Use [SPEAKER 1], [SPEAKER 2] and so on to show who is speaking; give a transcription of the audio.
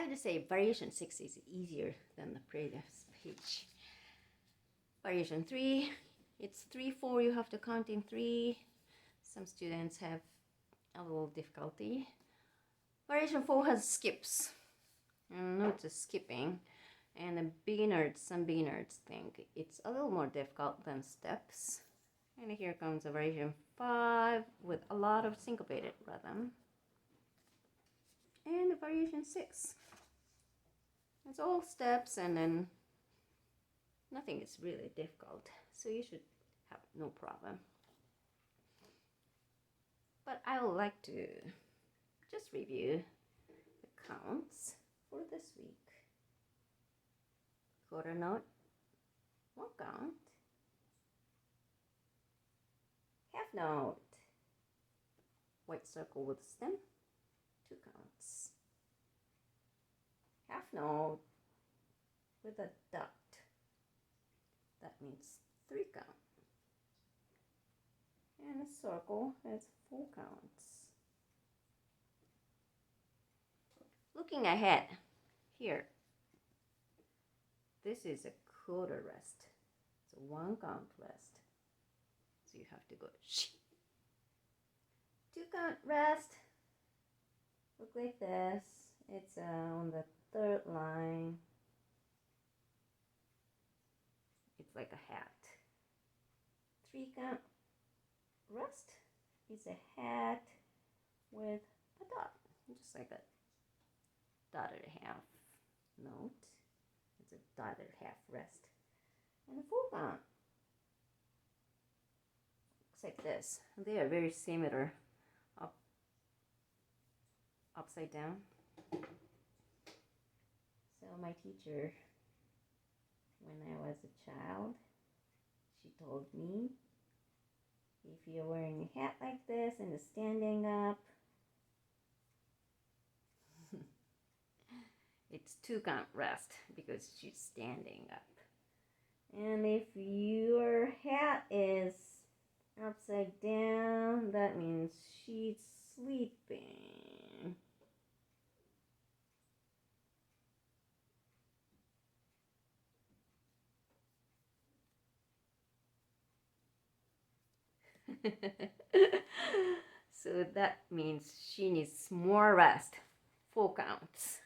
[SPEAKER 1] I would say variation 6 is easier than the previous page. Variation 3, it's 3, 4, you have to count in 3. Some students have a little difficulty. Variation 4 has skips. And notice skipping. And some beginners think it's a little more difficult than steps. And here comes a variation 5 with a lot of syncopated rhythm. And variation 6. It's all steps and then nothing is really difficult. So you should have no problem. But I would like to just review the counts for this week. Quarter note, 1 count. Half note, white circle with stem, 2 counts. Half note with a dot, that means 3 counts. And a circle has 4 counts. Looking ahead, here, this is a quarter rest. It's a 1 count rest. So you have to go shh. 2 count rest. Look like this. It's on the 3rd line. It's like a hat. 3 count rest is a hat with a dot, just like a dotted half note. It's a dotted half rest. And a 4 count. Looks like this. They are very similar. Upside down. So my teacher, when I was a child, she told me, if you're wearing a hat like this and it's standing up, it's 2 count rest because she's standing up. And if your hat is upside down, that means she's sleeping. So that means she needs more rest. 4 counts.